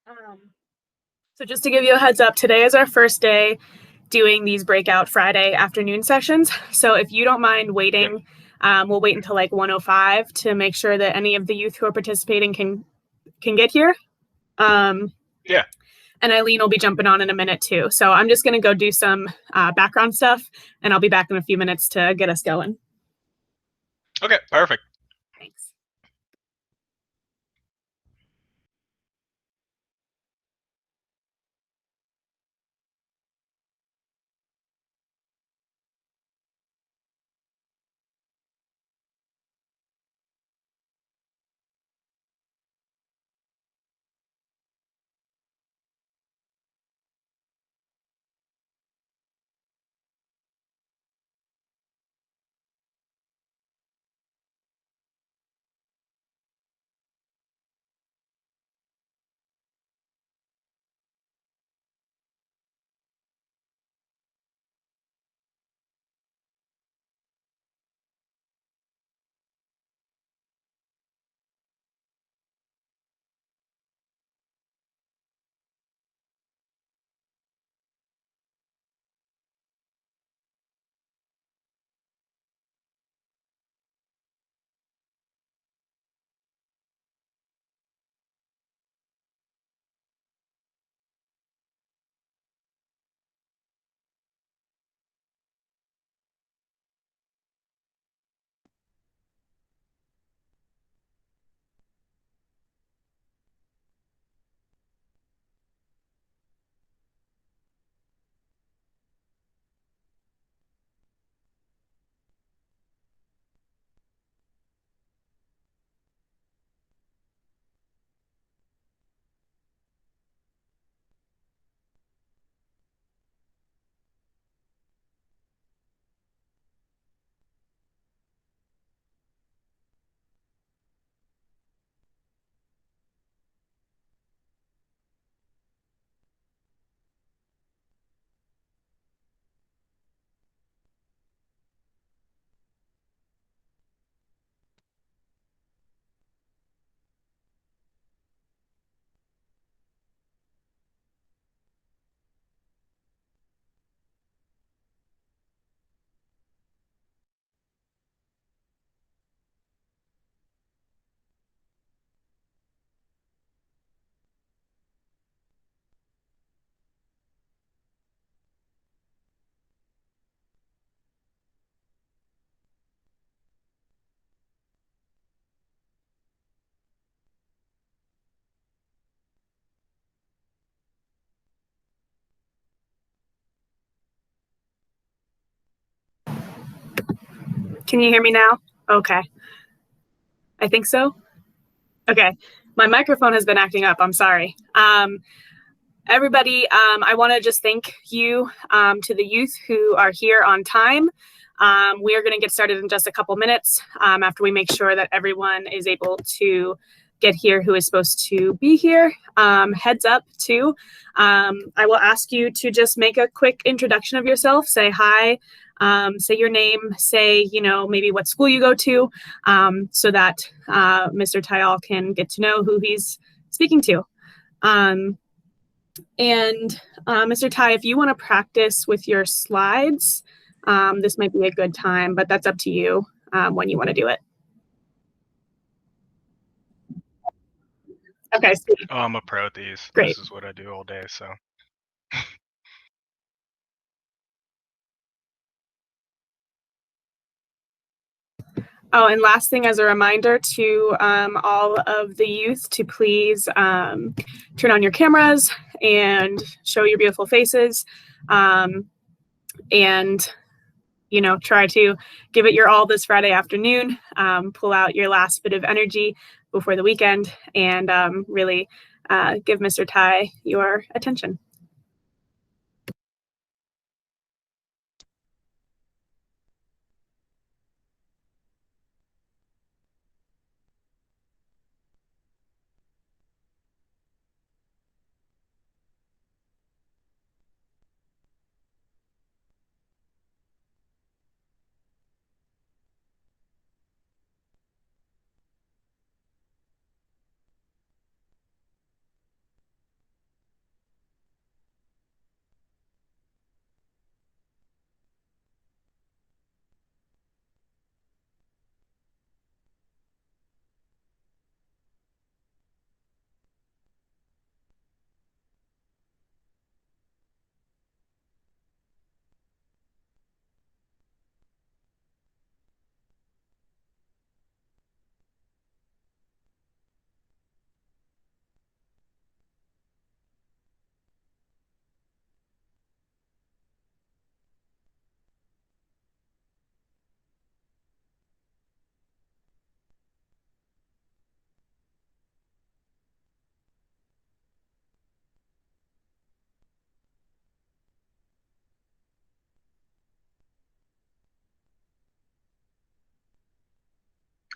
Um, so just to give you a heads up, today is our first day doing these breakout Friday afternoon sessions. So if you don't mind waiting, we'll wait until like 1:05 to make sure that any of the youth who are participating can get here. Yeah. And Eileen will be jumping on in a minute too. So I'm just going to go do some background stuff, and I'll be back in a few minutes to get us going. Okay, perfect. Thanks. Can you hear me now? Okay. I think so. Okay. My microphone has been acting up. I'm sorry. Everybody, I want to just thank you to the youth who are here on time. We are going to get started in just a couple minutes after we make sure that everyone is able to get here who is supposed to be here. Heads up too. I will ask you to just make a quick introduction of yourself. Say hi, say your name, say, maybe what school you go to, so that Mr. Tyal can get to know who he's speaking to. And Mr. Ty, if you want to practice with your slides, this might be a good time, but that's up to you when you want to do it. Okay. Oh, I'm a pro at these. Great. This is what I do all day, so. Oh, and last thing, as a reminder to all of the youth to please turn on your cameras and show your beautiful faces, and try to give it your all this Friday afternoon. Pull out your last bit of energy before the weekend, and really give Mr. Ty your attention.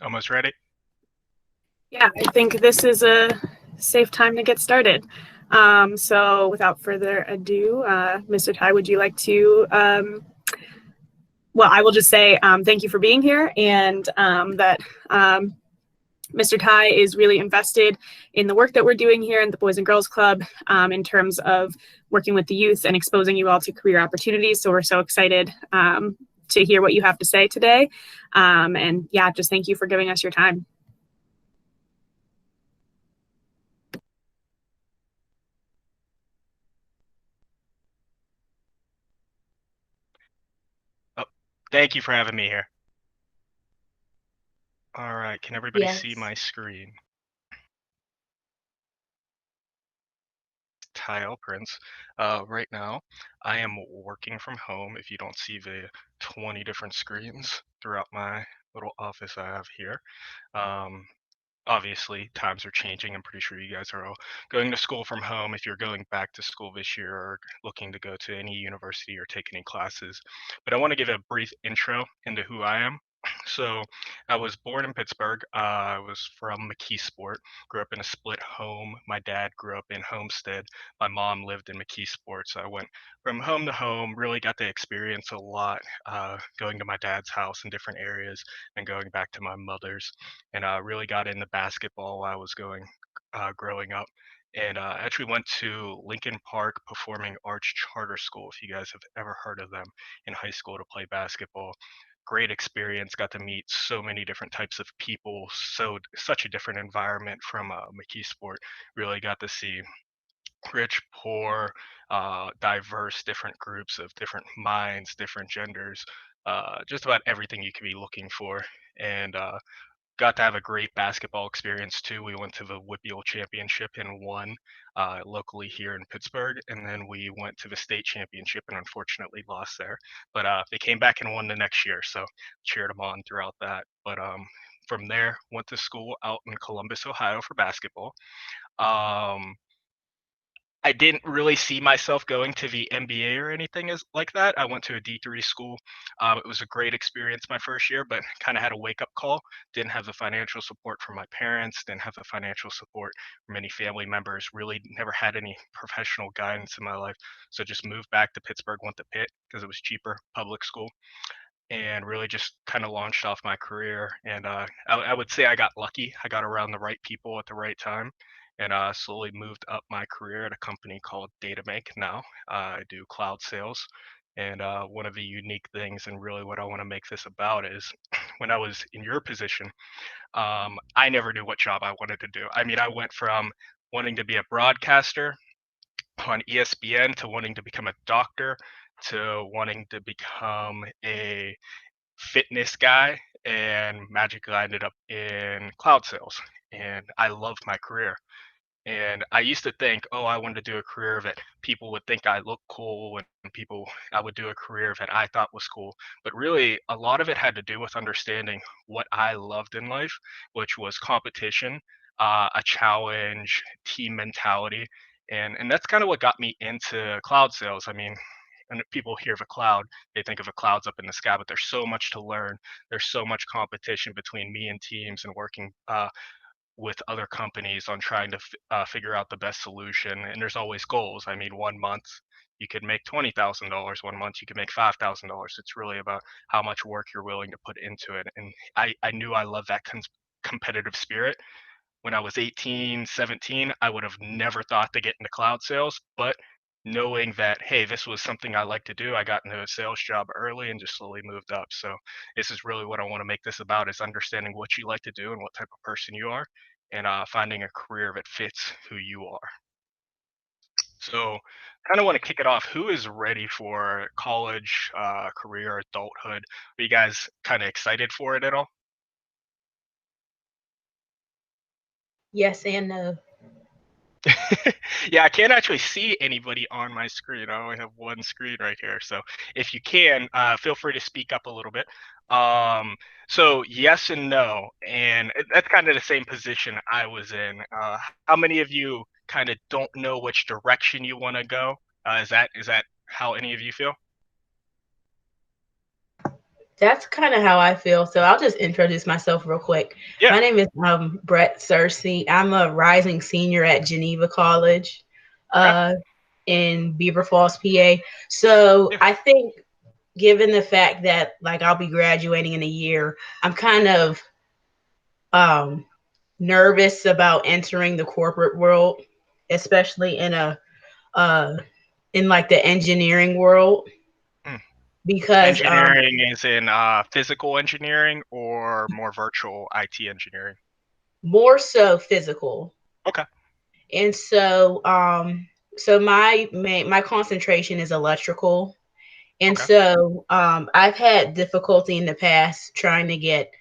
Almost ready? Yeah, I think this is a safe time to get started. So without further ado, Mr. Ty, would you like to, well, I will just say thank you for being here, and that Mr. Ty is really invested in the work that we're doing here in the Boys and Girls Club in terms of working with the youth and exposing you all to career opportunities. So we're so excited to hear what you have to say today. And yeah, just thank you for giving us your time. Oh, thank you for having me here. All right, can everybody see Yes. my screen? Tyal Prince. Right now, I am working from home. If you don't see the 20 different screens throughout my little office I have here. Um, Obviously times are changing. I'm pretty sure you guys are all going to school from home if you're going back to school this year or looking to go to any university or take any classes. But I want to give a brief intro into who I am. So I was born in Pittsburgh. I was from McKeesport, grew up in a split home. My dad grew up in Homestead. My mom lived in McKeesport. So I went from home to home, really got to experience a lot, going to my dad's house in different areas and going back to my mother's, and really got into basketball while I was growing up. And actually went to Lincoln Park Performing Arts Charter School, if you guys have ever heard of them, in high school to play basketball. Great experience. Got to meet so many different types of people. Such a different environment from McKeesport. Really got to see rich, poor, diverse, different groups of different minds, different genders, just about everything you could be looking for. And got to have a great basketball experience too. We went to the WPIAL championship and won locally here in Pittsburgh, and then we went to the state championship and unfortunately lost there. But they came back and won the next year, so cheered them on throughout that. But from there, went to school out in Columbus, Ohio for basketball. Um, I didn't really see myself going to the NBA or anything as like that. I went to a D3 school. It was a great experience my first year, but kind of had a wake up call. Didn't have the financial support from my parents, didn't have the financial support from any family members, really never had any professional guidance in my life. So just moved back to Pittsburgh, went to Pitt because it was cheaper, public school, and really just kind of launched off my career. And I would say I got lucky. I got around the right people at the right time, and slowly moved up my career at a company called DataMake. Now I do cloud sales. And one of the unique things, and really what I want to make this about, is when I was in your position, I never knew what job I wanted to do. I mean, I went from wanting to be a broadcaster on ESPN to wanting to become a doctor to wanting to become a fitness guy, and magically I ended up in cloud sales, and I loved my career. And I used to think, oh, I wanted to do a career that people would think I look cool, and people, I would do a career that I thought was cool. But really, a lot of it had to do with understanding what I loved in life, which was competition, a challenge, team mentality. And that's kind of what got me into cloud sales. I mean, when people hear of a cloud, they think of a clouds up in the sky, but there's so much to learn. There's so much competition between me and teams and working with other companies on trying to figure out the best solution. And there's always goals. I mean, one month you could make $20,000. One month you could make $5,000. It's really about how much work you're willing to put into it. And I knew I loved that competitive spirit. When I was 18, 17, I would have never thought to get into cloud sales, but knowing that, hey, this was something I like to do, I got into a sales job early and just slowly moved up. So this is really what I want to make this about, is understanding what you like to do and what type of person you are, and finding a career that fits who you are. So kind of want to kick it off. Who is ready for college, career, adulthood? Are you guys kind of excited for it at all? Yes and no. Yeah, I can't actually see anybody on my screen. I only have one screen right here. So if you can, feel free to speak up a little bit. So yes and no, and that's kind of the same position I was in. How many of you kind of don't know which direction you want to go? Is that how any of you feel? That's kind of how I feel. So I'll just introduce myself real quick. Yeah. My name is Brett Cersei. I'm a rising senior at Geneva College Okay. uh, in Beaver Falls, PA. So Yeah. I think, given the fact that like I'll be graduating in a year, I'm kind of um, nervous about entering the corporate world, especially uh, in like the engineering world, Hmm. because Engineering is in physical engineering or more virtual IT engineering? more so physical. Okay. And so my concentration is electrical. And Okay. so I've had difficulty in the past trying to get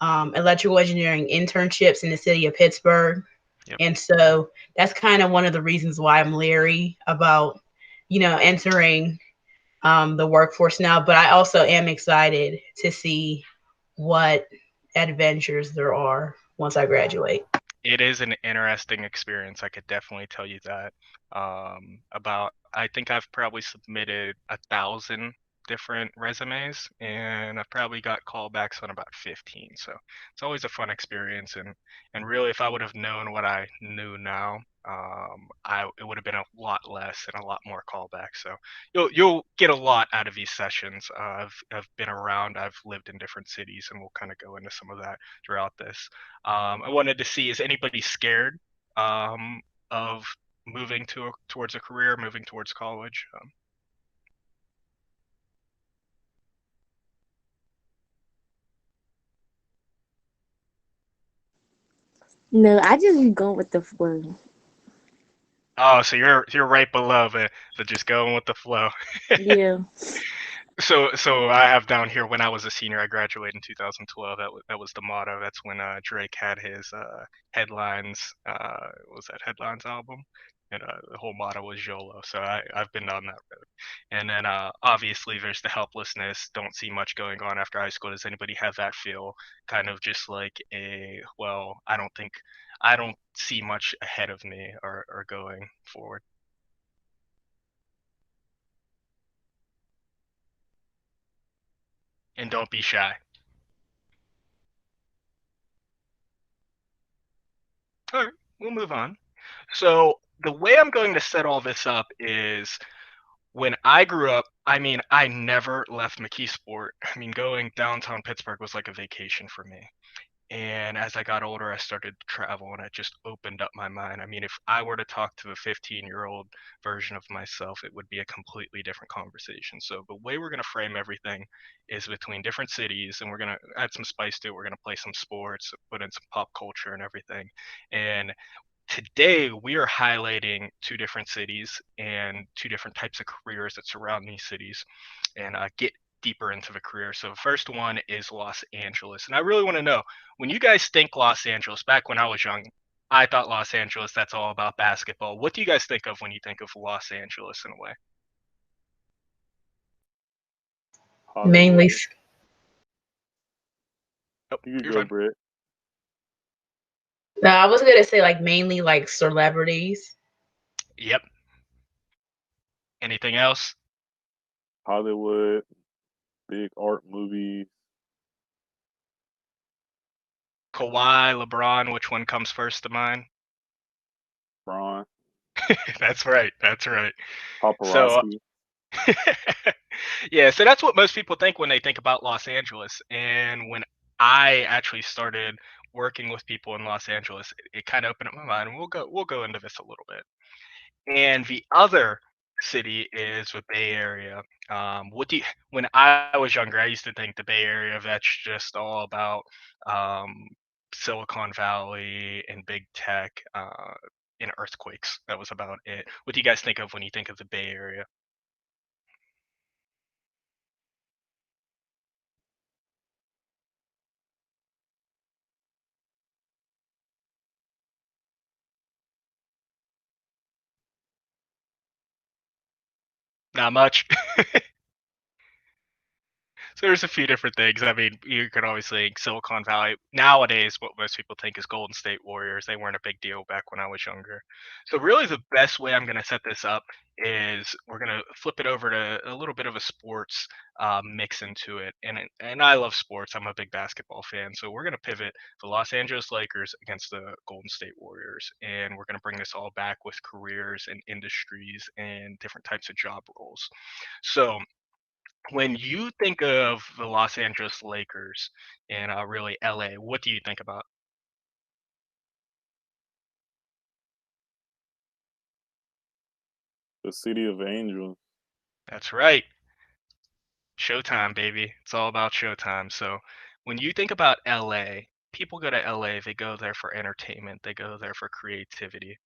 electrical engineering internships in the city of Pittsburgh. Yep. And so that's kind of one of the reasons why I'm leery about, entering the workforce now. But I also am excited to see what adventures there are once I graduate. It is an interesting experience. I could definitely tell you that. I think I've probably submitted 1,000 different resumes, and I've probably got callbacks on about 15. So it's always a fun experience, and really, if I would have known what I knew now, it would have been a lot less and a lot more callbacks. So you'll get a lot out of these sessions. I've been around. I've lived in different cities, and we'll kind of go into some of that throughout this. I wanted to see, is anybody scared of moving towards a career, moving towards college? No, I just be going with the flow. Oh, so you're right below the just going with the flow. Yeah. So I have down here, when I was a senior, I graduated in 2012. That was the motto. That's when Drake had his Headlines. What was that Headlines album? And the whole motto was YOLO. So I've been down that road. And then obviously there's the helplessness. Don't see much going on after high school. Does anybody have that feel? Kind of just like well, I don't see much ahead of me or going forward. And don't be shy. All right, we'll move on. So the way I'm going to set all this up is, when I grew up, I mean, I never left McKeesport. I mean, going downtown Pittsburgh was like a vacation for me. And as I got older, I started to travel, and it just opened up my mind. I mean, if I were to talk to a 15-year-old version of myself, it would be a completely different conversation. So the way we're going to frame everything is between different cities, and we're going to add some spice to it. We're going to play some sports, put in some pop culture and everything. And today we are highlighting two different cities and two different types of careers that surround these cities, and get deeper into the career. So the first one is Los Angeles. And I really want to know, when you guys think Los Angeles, back when I was young, I thought Los Angeles, that's all about basketball. What do you guys think of when you think of Los Angeles in a way? Mainly, Hollywood. Oh, You could you're go, fine. Brett. no, I was gonna say like mainly like celebrities. Yep. Anything else? Hollywood, big art movies, Kawhi, LeBron, which one comes first to mind? Bron, That's right. That's right. So paparazzi. yeah, so that's what most people think when they think about Los Angeles. And when I actually started working with people in Los Angeles, it kind of opened up my mind. And we'll go into this a little bit. And the other city is the Bay Area. When I was younger, I used to think the Bay Area, that's just all about um, Silicon Valley and big tech and earthquakes. That was about it. What do you guys think of when you think of the Bay Area? Not much. So there's a few different things. I mean, you could always think Silicon Valley. Nowadays, what most people think is Golden State Warriors. They weren't a big deal back when I was younger. So really the best way I'm going to set this up is we're going to flip it over to a little bit of a sports mix into it. And I love sports. I'm a big basketball fan. So we're going to pivot the Los Angeles Lakers against the Golden State Warriors. And we're going to bring this all back with careers and industries and different types of job roles. So when you think of the Los Angeles Lakers and really LA, what do you think about? The City of Angels. That's right. Showtime, baby. It's all about Showtime. So when you think about LA, people go to LA, they go there for entertainment, they go there for creativity.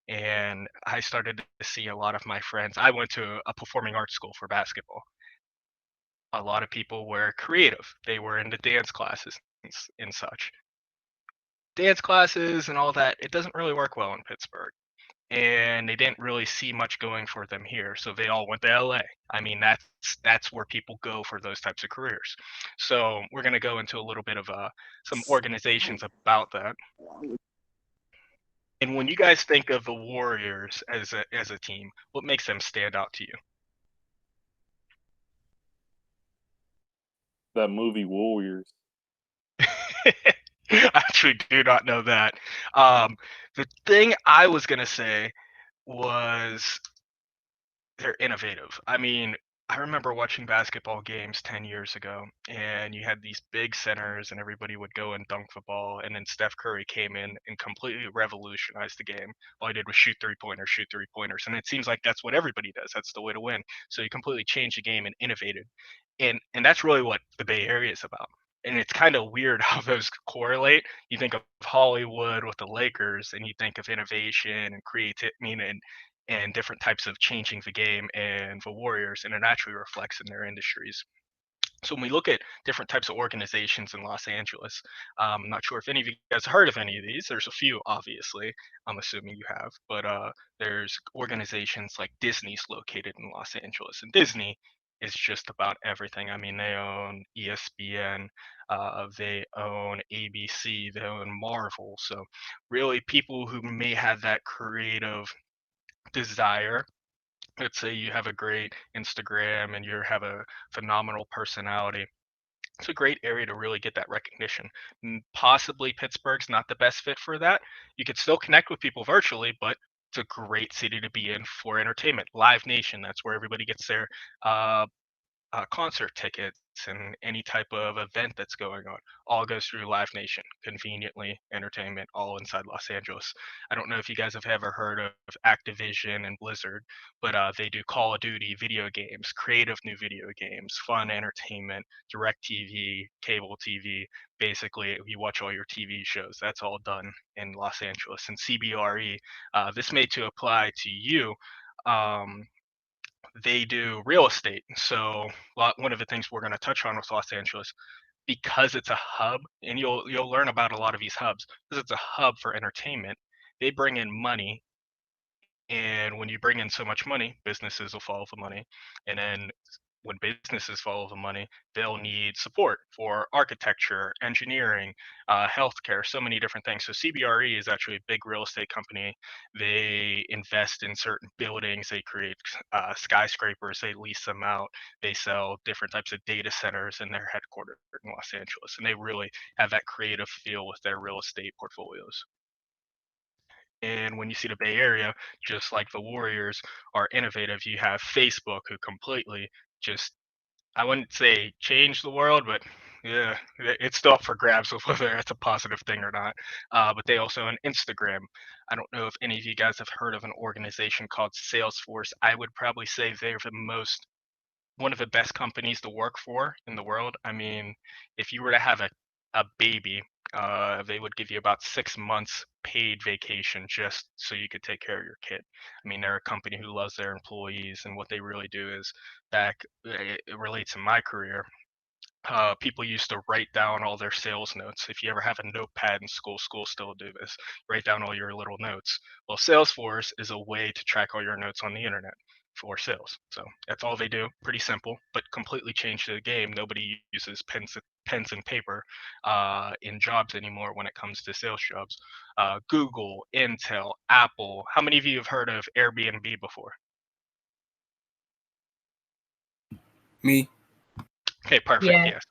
And I started to see a lot of my friends. I went to a performing arts school for basketball. A lot of people were creative. They were into dance classes and such. Dance classes and all that, it doesn't really work well in Pittsburgh. And they didn't really see much going for them here, so they all went to LA. I mean, that's where people go for those types of careers. So we're going to go into a little bit of some organizations about that. And when you guys think of the Warriors as a team, what makes them stand out to you? That movie Warriors. I actually do not know that. The thing I was going to say was they're innovative. I mean, I remember watching basketball games 10 years ago, and you had these big centers, and everybody would go and dunk the ball. And then Steph Curry came in and completely revolutionized the game. All he did was shoot three pointers. And it seems like that's what everybody does. That's the way to win. So he completely changed the game and innovated. And that's really what the Bay Area is about. And it's kind of weird how those correlate. You think of Hollywood with the Lakers, and you think of innovation and creativity, and different types of changing the game and the Warriors, and it actually reflects in their industries. So when we look at different types of organizations in Los Angeles, I'm not sure if any of you guys heard of any of these. There's a few, obviously. I'm assuming you have, but there's organizations like Disney's located in Los Angeles, and Disney is just about everything. I mean, they own ESPN, they own ABC, they own Marvel. So really, people who may have that creative desire. Let's say you have a great Instagram and you have a phenomenal personality. It's a great area to really get that recognition. Possibly Pittsburgh's not the best fit for that. You could still connect with people virtually, but it's a great city to be in for entertainment. Live Nation, that's where everybody gets their uh, concert tickets and any type of event that's going on all goes through Live Nation, conveniently entertainment, all inside Los Angeles. I don't know if you guys have ever heard of Activision and Blizzard, but they do Call of Duty video games, creative new video games, fun entertainment, direct TV, cable TV. Basically, you watch all your TV shows. That's all done in Los Angeles. And CBRE, this may to apply to you. Um, they do real estate. So one of the things we're going to touch on with Los Angeles, because it's a hub, and you'll learn about a lot of these hubs, because it's a hub for entertainment. They bring in money, and when you bring in so much money, businesses will follow the money, and then when businesses follow the money, they'll need support for architecture, engineering, healthcare, so many different things. So CBRE is actually a big real estate company. They invest in certain buildings, they create skyscrapers, they lease them out, they sell different types of data centers in their headquarters in Los Angeles, and they really have that creative feel with their real estate portfolios. And when you see the Bay Area, just like the Warriors are innovative, you have Facebook who completely just, I wouldn't say change the world, but yeah, it's still up for grabs of whether it's a positive thing or not. But they also own Instagram. I don't know if any of you guys have heard of an organization called Salesforce. I would probably say they're the most one of the best companies to work for in the world. I mean, if you were to have a baby, they would give you about 6 months paid vacation just so you could take care of your kid. I mean, they're a company who loves their employees, and what they really do is it relates to my career. People used to write down all their sales notes. If you ever have a notepad in school, schools still do this. Write down all your little notes. Well, Salesforce is a way to track all your notes on the internet. for sales. So that's all they do. Pretty simple, but completely changed the game. Nobody uses pens and paper in jobs anymore when it comes to sales jobs. Google, Intel, Apple. How many of you have heard of Airbnb before? Me. Okay, perfect. Yeah. Yes.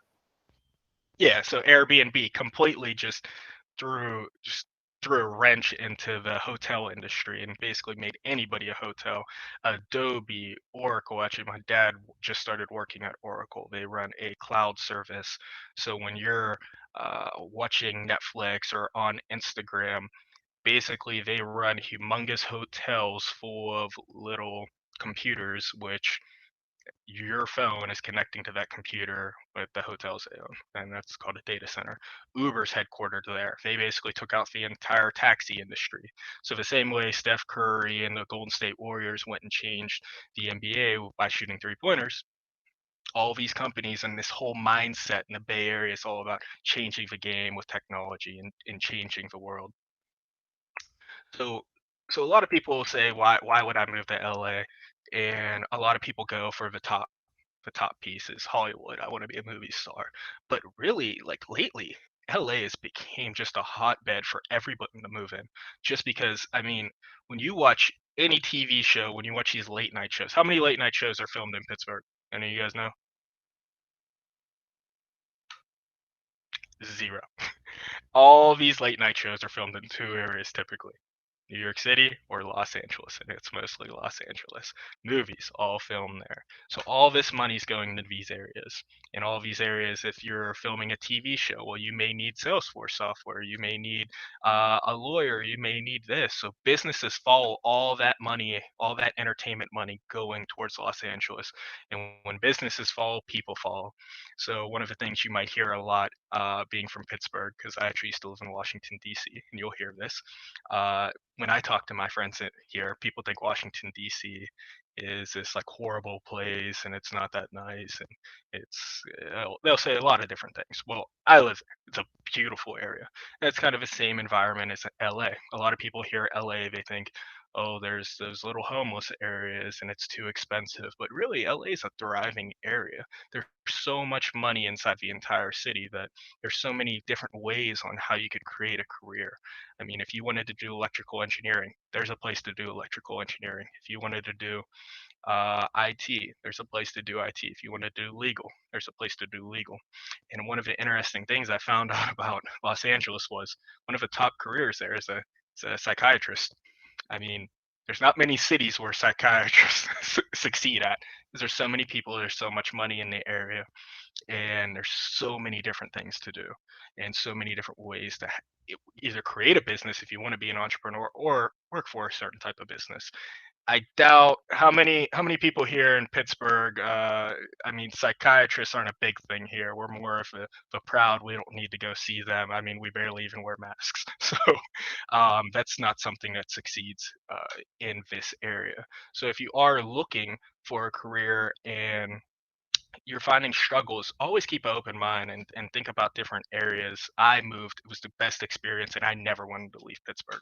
Yeah. So Airbnb completely just threw a wrench into the hotel industry and basically made anybody a hotel. Adobe, Oracle. Actually, my dad just started working at Oracle. They run a cloud service. So when you're watching Netflix or on Instagram, basically they run humongous hotels full of little computers, which your phone is connecting to that computer with the hotels they own, and that's called a data center. Uber's headquartered there. They basically took out the entire taxi industry. So the same way Steph Curry and the Golden State Warriors went and changed the NBA by shooting three-pointers, all these companies and this whole mindset in the Bay Area is all about changing the game with technology and changing the world. So a lot of people will say, why would I move to LA? And a lot of people go for the top piece is Hollywood. I want to be a movie star. But really, like lately, LA has became just a hotbed for everybody to move in. Just because, I mean, when you watch any TV show, when you watch these late night shows, how many late night shows are filmed in Pittsburgh? Any of you guys know? Zero. All these late night shows are filmed in two areas typically. New York City or Los Angeles, and it's mostly Los Angeles. Movies all filmed there. So all this money's going to these areas. In all these areas, if you're filming a TV show, well, you may need Salesforce software, you may need a lawyer, you may need this. So businesses follow all that money, all that entertainment money going towards Los Angeles. And when businesses follow, people follow. So one of the things you might hear a lot being from Pittsburgh, because I actually used to live in Washington, D.C., and you'll hear this. When I talk to my friends here, people think Washington D.C. is this like horrible place and it's not that nice, and it's they'll say a lot of different things. Well, I live there. It's a beautiful area. And it's kind of the same environment as LA. A lot of people hear LA, they think, oh, there's those little homeless areas and it's too expensive. But really, LA is a thriving area. There's so much money inside the entire city that there's so many different ways on how you could create a career. I mean, if you wanted to do electrical engineering, there's a place to do electrical engineering. If you wanted to do IT, there's a place to do IT. If you want to do legal, there's a place to do legal. And one of the interesting things I found out about Los Angeles was one of the top careers there is a psychiatrist. I mean, there's not many cities where psychiatrists succeed at because there's so many people, there's so much money in the area, and there's so many different things to do and so many different ways to either create a business if you want to be an entrepreneur or work for a certain type of business. I doubt how many people here in Pittsburgh. I mean, psychiatrists aren't a big thing here. We're more of the proud. We don't need to go see them. I mean, we barely even wear masks, so that's not something that succeeds in this area. So if you are looking for a career and you're finding struggles, always keep an open mind and think about different areas. I moved; it was the best experience, and I never wanted to leave Pittsburgh.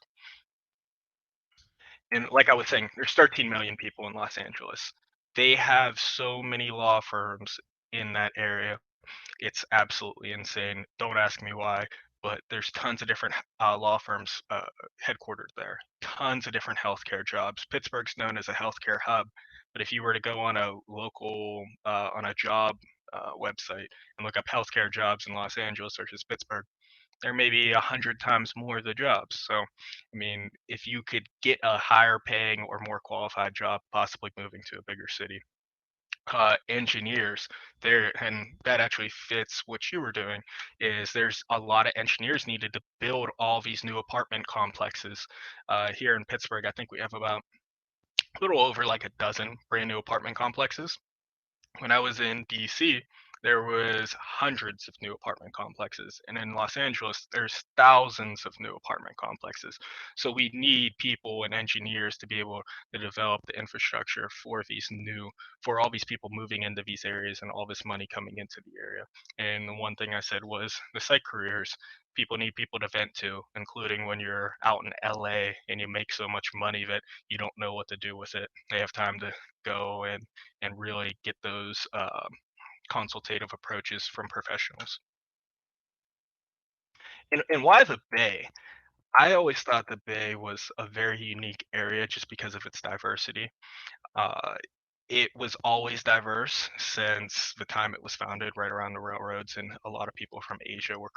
And like I was saying, there's 13 million people in Los Angeles. They have so many law firms in that area. It's absolutely insane. Don't ask me why, but there's tons of different law firms headquartered there. Tons of different healthcare jobs. Pittsburgh's known as a healthcare hub, but if you were to go on a local on a job website and look up healthcare jobs in Los Angeles versus Pittsburgh, there may be 100 times more of the jobs. So, I mean, if you could get a higher paying or more qualified job, possibly moving to a bigger city. Engineers there, and that actually fits what you were doing, is there's a lot of engineers needed to build all these new apartment complexes. Here in Pittsburgh, I think we have about a little over like a dozen brand new apartment complexes. When I was in DC, there was hundreds of new apartment complexes. And in Los Angeles, there's thousands of new apartment complexes. So we need people and engineers to be able to develop the infrastructure for all these people moving into these areas and all this money coming into the area. And the one thing I said was the psych careers. People need people to vent to, including when you're out in LA and you make so much money that you don't know what to do with it. They have time to go and really get those consultative approaches from professionals. And why the Bay? I always thought the Bay was a very unique area just because of its diversity. Uh, it was always diverse since the time it was founded, right around the railroads, and a lot of people from Asia were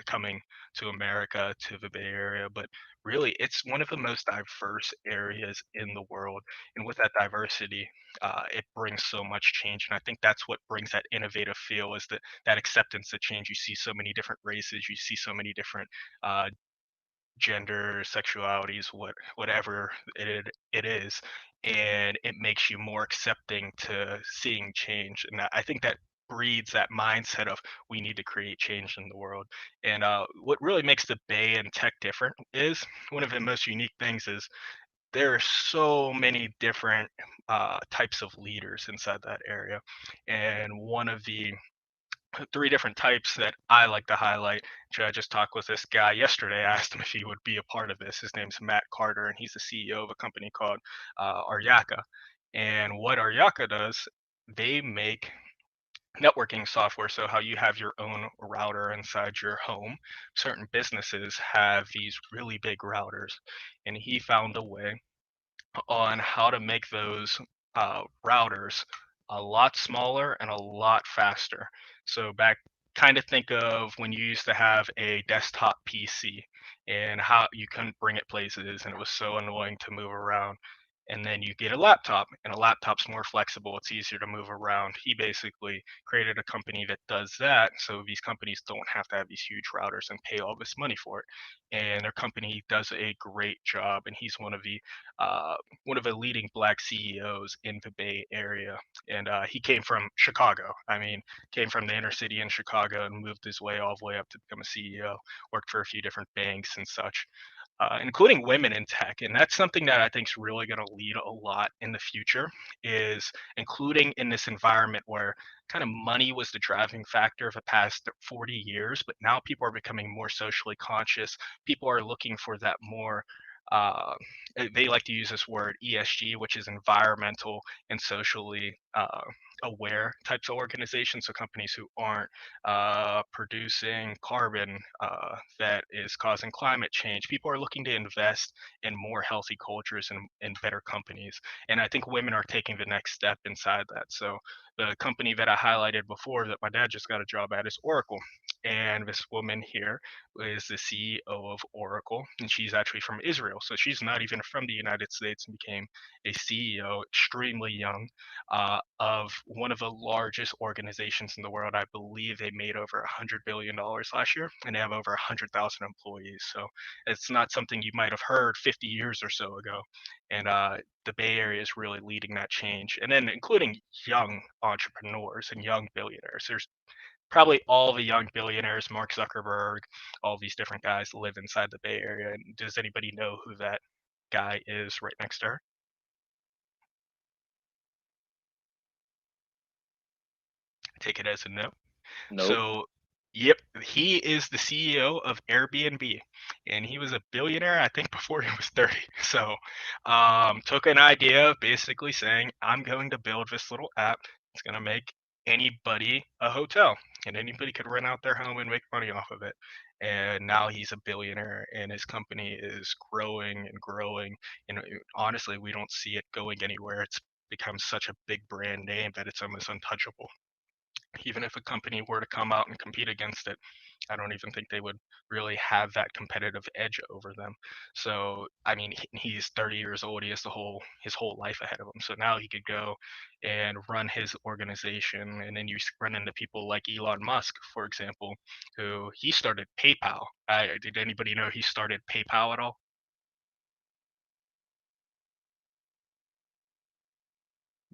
coming to America, to the Bay Area. But really, it's one of the most diverse areas in the world, and with that diversity, it brings so much change. And I think that's what brings that innovative feel, is that acceptance of change. You see so many different races, you see so many different uh, gender, sexualities, whatever it is, and it makes you more accepting to seeing change. And I think that breeds that mindset of we need to create change in the world. And what really makes the Bay and tech different is one of the most unique things is there are so many different types of leaders inside that area. And one of the three different types that I like to highlight. I just talked with this guy yesterday. I asked him if he would be a part of this. His name's Matt Carter, and he's the CEO of a company called Aryaka. And what Aryaka does, they make networking software. So how you have your own router inside your home. Certain businesses have these really big routers, and he found a way on how to make those routers a lot smaller and a lot faster. So kind of think of when you used to have a desktop PC and how you couldn't bring it places and it was so annoying to move around. And then you get a laptop, and a laptop's more flexible. It's easier to move around. He basically created a company that does that, so these companies don't have to have these huge routers and pay all this money for it. And their company does a great job. And he's one of the leading Black CEOs in the Bay Area. And he came from Chicago. I mean, came from the inner city in Chicago and moved his way all the way up to become a CEO. Worked for a few different banks and such. Including women in tech. And that's something that I think is really going to lead a lot in the future, is including in this environment where kind of money was the driving factor of the past 40 years, but now people are becoming more socially conscious. People are looking for that more, uh, they like to use this word ESG, which is environmental and socially aware types of organizations. So companies who aren't producing carbon that is causing climate change. People are looking to invest in more healthy cultures and better companies. And I think women are taking the next step inside that. So the company that I highlighted before that my dad just got a job at is Oracle. And this woman here is the CEO of Oracle, and she's actually from Israel. So she's not even from the United States, and became a CEO extremely young of one of the largest organizations in the world. I believe they made over $100 billion last year, and they have over 100,000 employees. So it's not something you might have heard 50 years or so ago. And the Bay Area is really leading that change, and then including young entrepreneurs and young billionaires. There's probably all the young billionaires, Mark Zuckerberg, all these different guys live inside the Bay Area. And does anybody know who that guy is right next to her? Take it as a no. Nope. So, yep, he is the CEO of Airbnb, and he was a billionaire, I think, before he was 30. So, took an idea of basically saying, I'm going to build this little app. It's going to make anybody a hotel, and anybody could rent out their home and make money off of it. And now he's a billionaire, and his company is growing and growing. And honestly, we don't see it going anywhere. It's become such a big brand name that it's almost untouchable. Even if a company were to come out and compete against it, I don't even think they would really have that competitive edge over them. So, I mean, he's 30 years old. He has his whole life ahead of him. So now he could go and run his organization. And then you run into people like Elon Musk, for example, who he started PayPal. Did anybody know he started PayPal at all?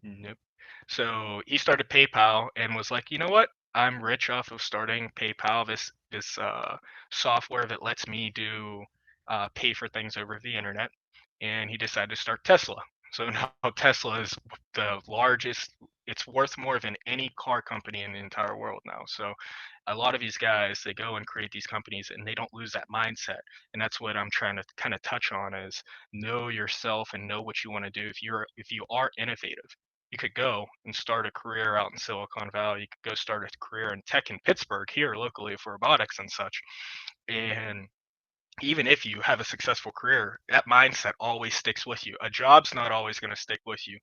Nope. So he started PayPal and was like, you know what? I'm rich off of starting PayPal, this software that lets me do pay for things over the internet, and he decided to start Tesla. So now Tesla is the largest. It's worth more than any car company in the entire world now. So a lot of these guys, they go and create these companies and they don't lose that mindset. And that's what I'm trying to kind of touch on is know yourself and know what you want to do. If you are innovative, you could go and start a career out in Silicon Valley. You could go start a career in tech in Pittsburgh here locally for robotics and such. And even if you have a successful career, that mindset always sticks with you. A job's not always going to stick with you.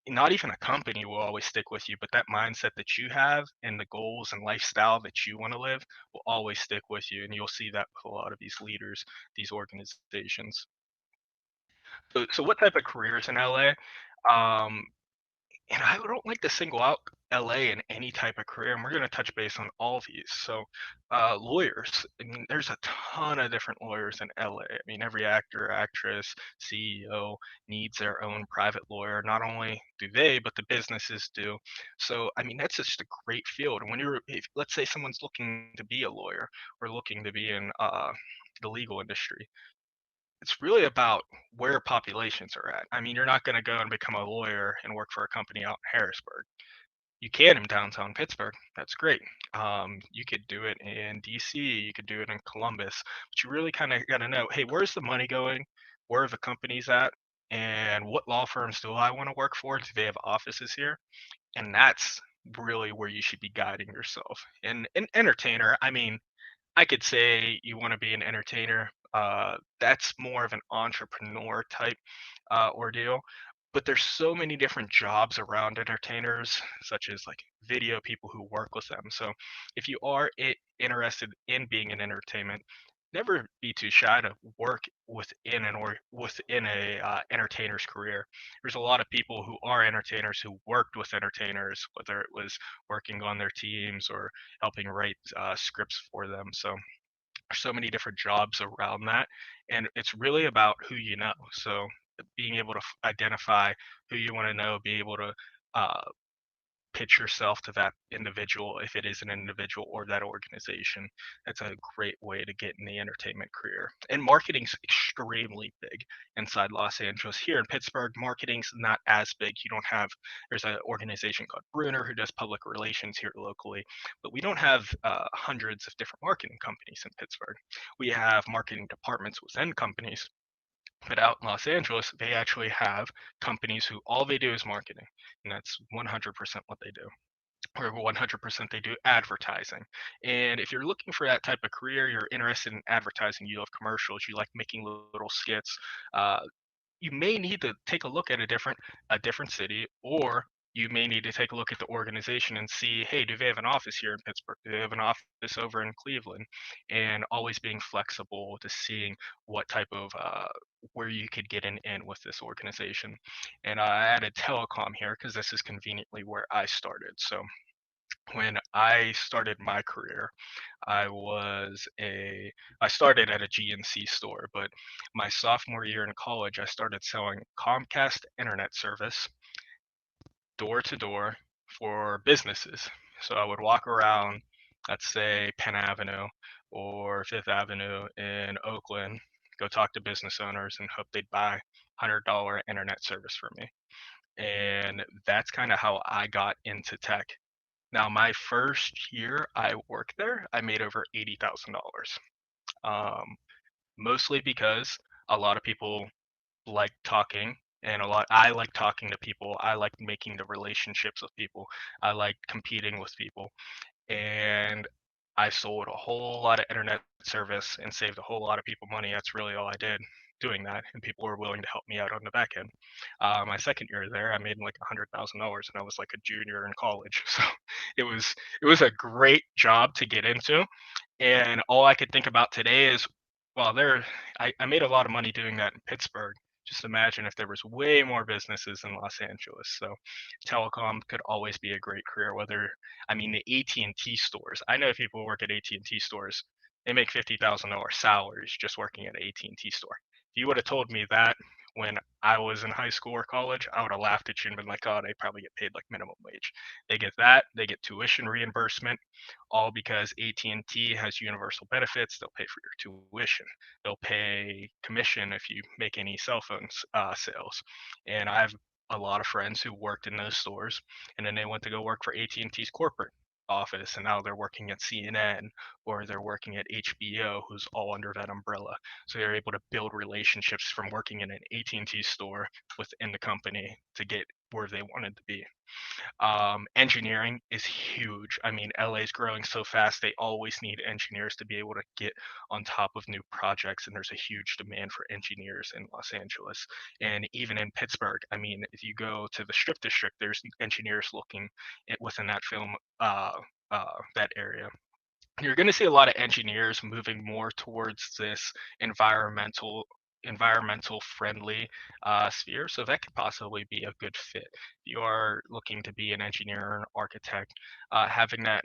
Not even a company will always stick with you, but that mindset that you have and the goals and lifestyle that you want to live will always stick with you. And you'll see that with a lot of these leaders, these organizations. So what type of careers in LA? Um, and I don't like to single out LA in any type of career, and we're going to touch base on all these. So, lawyers. I mean, there's a ton of different lawyers in LA. I mean, every actor, actress, CEO needs their own private lawyer. Not only do they, but the businesses do. So, I mean, that's just a great field. And if let's say someone's looking to be a lawyer or looking to be in the legal industry, it's really about where populations are at. I mean, you're not going to go and become a lawyer and work for a company out in Harrisburg. You can in downtown Pittsburgh. That's great. You could do it in DC. You could do it in Columbus. But you really kind of got to know, hey, where's the money going? Where are the companies at? And what law firms do I want to work for? Do they have offices here? And that's really where you should be guiding yourself. And an entertainer, I mean, I could say you want to be an entertainer. That's more of an entrepreneur type ordeal. But there's so many different jobs around entertainers, such as like video people who work with them. So if you are interested in being in entertainment, never be too shy to work within a entertainer's career. There's a lot of people who are entertainers who worked with entertainers, whether it was working on their teams or helping write scripts for them. So there's so many different jobs around that, and it's really about who you know. So being able to identify who you want to know, be able to uh, pitch yourself to that individual, if it is an individual or that organization. That's a great way to get in the entertainment career. And marketing's extremely big inside Los Angeles. Here in Pittsburgh, marketing's not as big. You don't have, there's an organization called Bruner who does public relations here locally, but we don't have hundreds of different marketing companies in Pittsburgh. We have marketing departments within companies, but out in Los Angeles, they actually have companies who all they do is marketing, and that's 100% what they do. Or 100% they do advertising. And if you're looking for that type of career, you're interested in advertising, you love commercials, you like making little skits, uh, you may need to take a look at a different city, or you may need to take a look at the organization and see, hey, do they have an office here in Pittsburgh? Do they have an office over in Cleveland? And always being flexible to seeing what type of where you could get in with this organization. And I added telecom here because this is conveniently where I started. So when I started my career, I started at a GNC store, but my sophomore year in college, I started selling Comcast internet service door to door for businesses. So I would walk around, let's say Penn Avenue or Fifth Avenue in Oakland, go talk to business owners and hope they'd buy $100 internet service from me. And that's kind of how I got into tech. Now, my first year I worked there, I made over $80,000. Um, Mostly because a lot of people like talking, and I like talking to people. I like making the relationships with people. I like competing with people, and I sold a whole lot of internet service and saved a whole lot of people money. That's really all I did doing that, and people were willing to help me out on the back end. My second year there, I made like $100,000, and I was like a junior in college. So it was a great job to get into, and all I could think about today is, well, I made a lot of money doing that in Pittsburgh. Just imagine if there was way more businesses in Los Angeles. So telecom could always be a great career, I mean, the AT&T stores. I know people who work at AT&T stores. They make $50,000 salaries just working at an AT&T store. If you would have told me that when I was in high school or college, I would have laughed at you and been like, oh, they probably get paid like minimum wage. They get that. They get tuition reimbursement, all because AT&T has universal benefits. They'll pay for your tuition. They'll pay commission if you make any cell phone sales. And I have a lot of friends who worked in those stores, and then they went to go work for AT&T's corporate office, and now they're working at CNN or they're working at HBO, who's all under that umbrella. So they're able to build relationships from working in an AT&T store within the company to get where they wanted to be. Engineering is huge. I mean, LA is growing so fast, they always need engineers to be able to get on top of new projects, and there's a huge demand for engineers in Los Angeles. And even in Pittsburgh, I mean, if you go to the Strip District, there's engineers looking within that film, that area. You're going to see a lot of engineers moving more towards this environmental friendly sphere, so that could possibly be a good fit. If you are looking to be an engineer or an architect, having that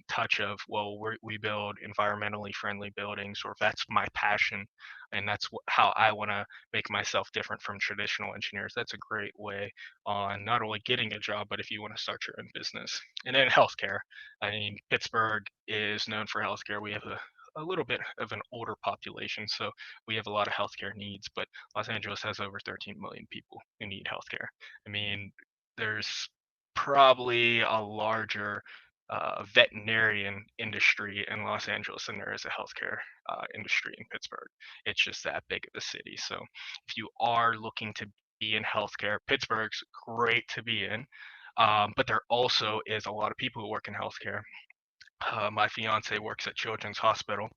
touch of, well, we build environmentally friendly buildings, or that's my passion and that's how I want to make myself different from traditional engineers, that's a great way on not only getting a job, but if you want to start your own business. And then healthcare, I mean, Pittsburgh is known for healthcare. We have a little bit of an older population, so we have a lot of healthcare needs, but Los Angeles has over 13 million people who need healthcare. I mean, there's probably a larger veterinarian industry in Los Angeles than there is a healthcare industry in Pittsburgh. It's just that big of a city. So if you are looking to be in healthcare, Pittsburgh's great to be in. But there also is a lot of people who work in healthcare. My fiance works at Children's Hospital.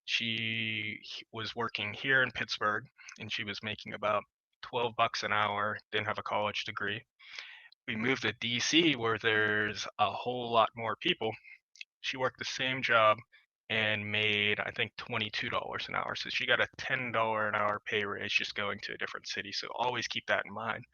She was working here in Pittsburgh, and she was making about $12 an hour, didn't have a college degree. We moved to DC, where there's a whole lot more people. She worked the same job and made, I think, $22 an hour. So she got a $10 an hour pay raise just going to a different city. So always keep that in mind.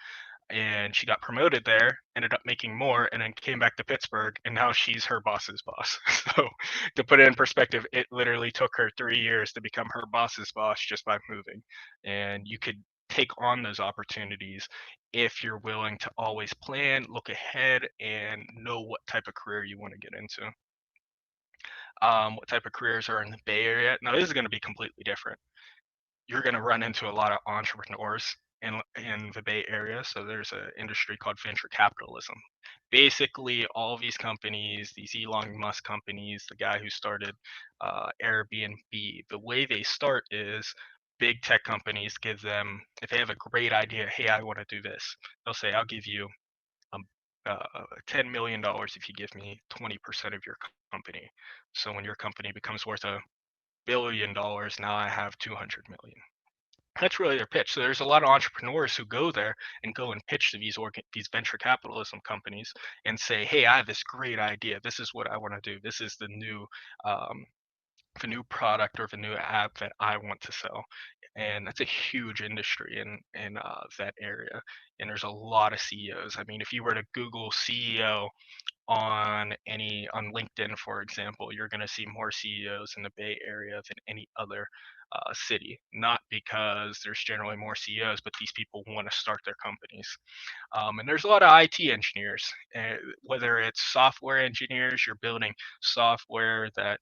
And she got promoted there, ended up making more, and then came back to Pittsburgh, and now she's her boss's boss. So to put it in perspective, it literally took her 3 years to become her boss's boss just by moving. And you could take on those opportunities if you're willing to always plan, look ahead, and know what type of career you want to get into. What type of careers are in the Bay Area? Now, this is going to be completely different. You're going to run into a lot of entrepreneurs in the Bay Area. So there's an industry called venture capitalism. Basically, all these companies, these Elon Musk companies, the guy who started Airbnb, the way they start is big tech companies give them, if they have a great idea, hey, I want to do this, they'll say, I'll give you um, $10 million if you give me 20% of your company. So when your company becomes worth $1 billion, now I have 200 million. That's really their pitch. So there's a lot of entrepreneurs who go there and go and pitch to these venture capitalism companies and say, "Hey, I have this great idea. This is what I want to do. This is the new product or the new app that I want to sell." And that's a huge industry in that area. And there's a lot of CEOs. I mean, if you were to Google CEO on LinkedIn, for example, you're going to see more CEOs in the Bay Area than any other city. Not because there's generally more CEOs, but these people want to start their companies. And there's a lot of IT engineers, whether it's software engineers, you're building software that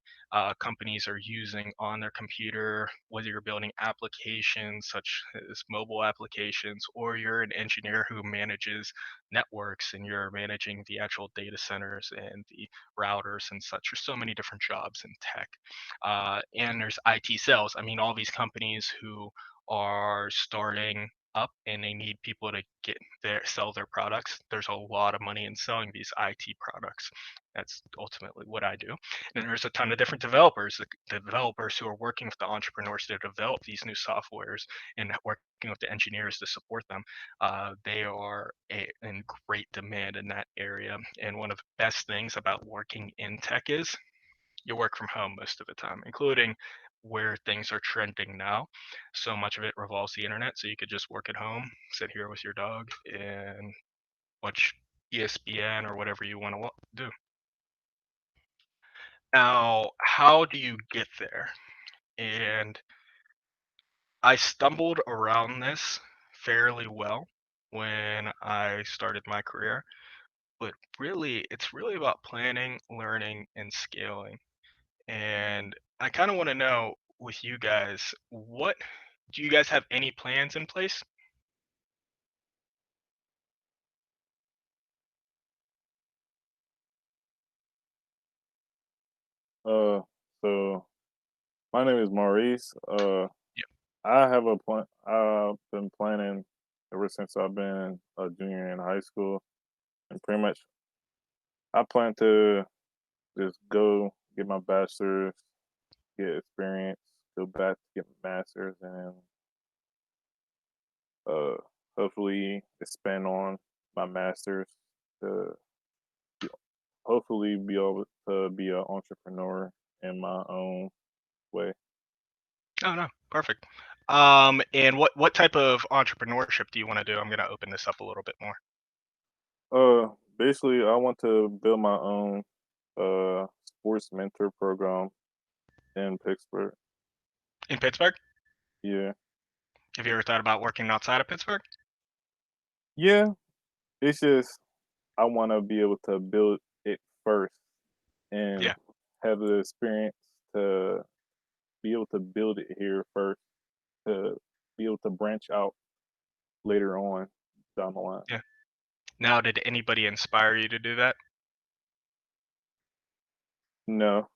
companies are using on their computer, whether you're building applications such as mobile applications, or you're an engineer who manages networks and you're managing the actual data centers and the routers and such. There's so many different jobs in tech. And there's IT sales. I mean, all these companies who are starting up and they need people to sell their products. There's a lot of money in selling these IT products. That's ultimately what I do. And there's a ton of different developers, the developers who are working with the entrepreneurs to develop these new softwares and working with the engineers to support them. They are in great demand in that area. And one of the best things about working in tech is you work from home most of the time, including where things are trending now. So much of it revolves the internet. So you could just work at home, sit here with your dog, and watch ESPN or whatever you want to do. Now, how do you get there? And I stumbled around this fairly well when I started my career, but really, it's really about planning, learning, and scaling. And I kind of want to know with you guys, what do you guys have any plans in place? Uh, so my name is Maurice. Yeah. I have a plan. I've been planning ever since I've been a junior in high school, and pretty much I plan to just go get my bachelor's, get experience, go back to get my master's, and uh, hopefully expand on my master's to be- hopefully be able to be an entrepreneur in my own way. Oh no, perfect. And what type of entrepreneurship do you want to do? I'm gonna open this up a little bit more. Basically, I want to build my own sports mentor program in Pittsburgh. In Pittsburgh? Yeah, Have you ever thought about working outside of Pittsburgh? yeah. It's just I want to be able to build it first and Yeah. have the experience to be able to build it here first to be able to branch out later on down the line. Yeah. Now, did anybody inspire you to do that? No,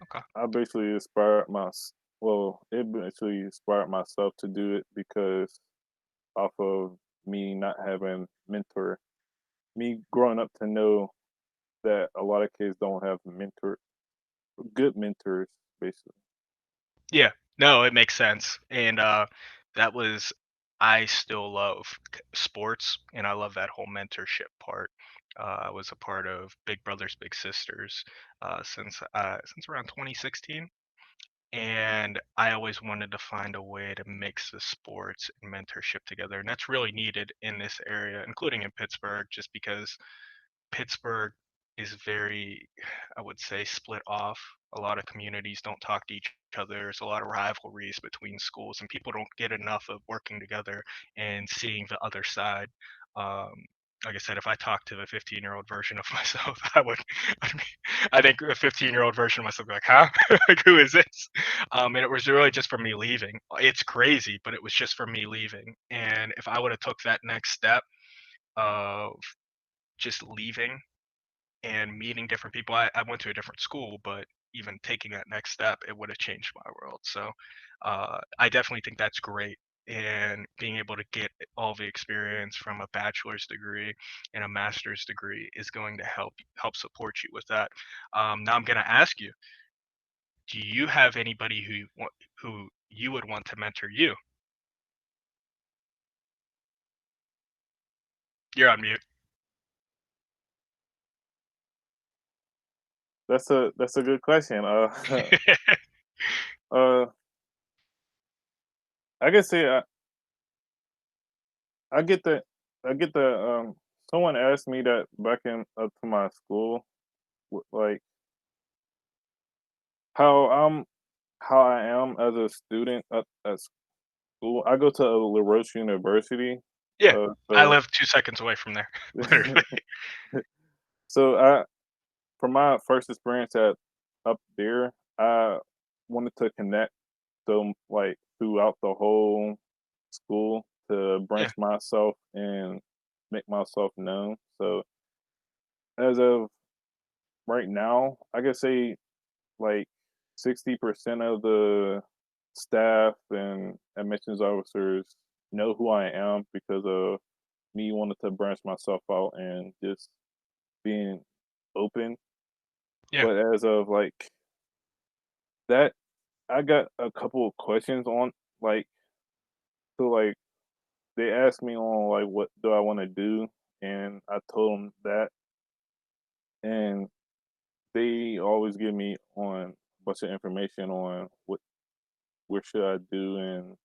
Okay. I basically inspired my well, it basically inspired myself to do it because off of me not having mentor, me growing up to know that a lot of kids don't have good mentors, basically. Yeah. No, it makes sense. And that was I still love sports, and I love that whole mentorship part. I was a part of Big Brothers Big Sisters since around 2016. And I always wanted to find a way to mix the sports and mentorship together. And that's really needed in this area, including in Pittsburgh, just because Pittsburgh is very, I would say, split off. A lot of communities don't talk to each other. There's a lot of rivalries between schools, and people don't get enough of working together and seeing the other side. Um, like I said, if I talked to the 15-year-old version of myself, I think a 15-year-old version of myself would be like, huh? Like, who is this? And it was really just for me leaving. It's crazy, but it was just for me leaving. And if I would have took that next step of just leaving and meeting different people. I went to a different school, but even taking that next step, it would have changed my world. So I definitely think that's great. And being able to get all the experience from a bachelor's degree and a master's degree is going to help support you with that. Now I'm going to ask you: do you have anybody who you would want to mentor you? You're on mute. That's a good question. uh, I guess say I get the I get the someone asked me that back in up to my school, like how I'm how I am as a student at school. I go to a LaRoche University, Yeah, I so live 2 seconds away from there, literally. so I from my first experience at up there, I wanted to connect them like throughout the whole school to Yeah, branch myself and make myself known. So as of right now, I could say like 60% of the staff and admissions officers know who I am because of me wanting to branch myself out and just being open. yeah, But as of like that, I got a couple of questions on like so like they asked me on like what do I want to do, and I told them that, and they always give me on a bunch of information on what should I do and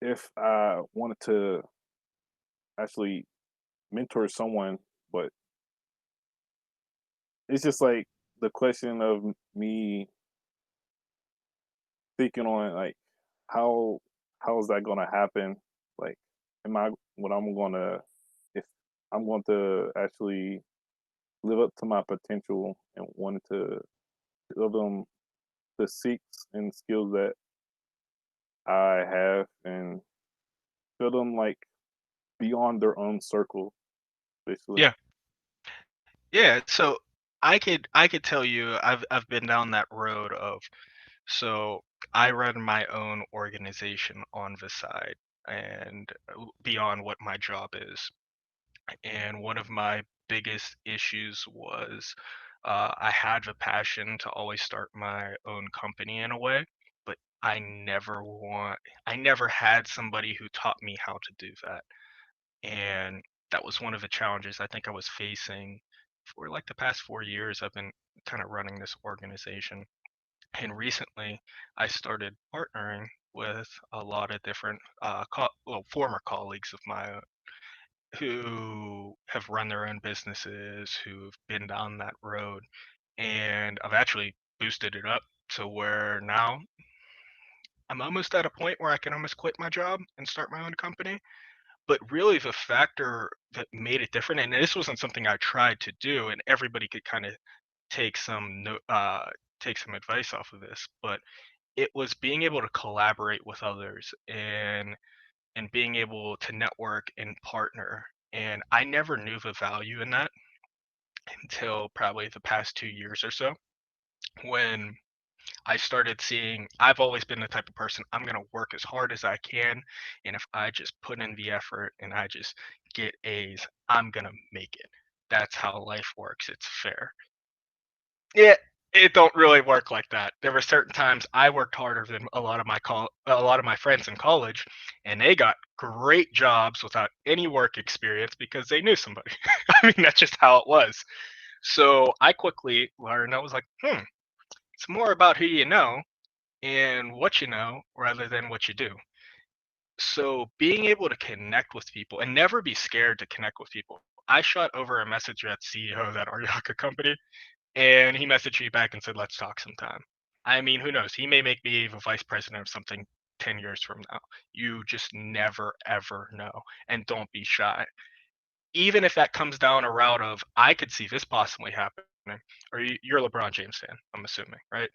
if I wanted to actually mentor someone, but it's just like the question of me thinking on like how how is that going to happen? Like, am I what I'm going to if I'm going to actually live up to my potential and wanted to give them the seeks and skills that I have and feel them like beyond their own circle, basically. Yeah. Yeah. So I could tell you I've been down that road of, so I run my own organization on the side and beyond what my job is. And one of my biggest issues was I had the passion to always start my own company in a way, but I never had somebody who taught me how to do that. And that was one of the challenges I think I was facing for like the past 4 years. I've been kind of running this organization. And recently I started partnering with a lot of different former colleagues of mine who have run their own businesses, who've been down that road. And I've actually boosted it up to where now I'm almost at a point where I can almost quit my job and start my own company. But really, the factor that made it different, and this wasn't something I tried to do, and everybody could kind of take some take some advice off of this, but it was being able to collaborate with others and being able to network and partner. And I never knew the value in that until probably the past 2 years or so, when I started seeing I've always been the type of person, I'm going to work as hard as I can. And if I just put in the effort and I just get A's, I'm going to make it. That's how life works. It's fair. Yeah, it don't really work like that. There were certain times I worked harder than a lot of my friends in college, and they got great jobs without any work experience because they knew somebody. I mean, that's just how it was. So I quickly learned. I was like, it's more about who you know and what you know rather than what you do. So being able to connect with people and never be scared to connect with people. I shot over a message at CEO of that Ariaka company, and he messaged me back and said, let's talk sometime. I mean, who knows? He may make me the vice president of something 10 years from now. You just never, ever know. And don't be shy. Even if that comes down a route of, I could see this possibly happening, or you're a LeBron James fan, I'm assuming, right?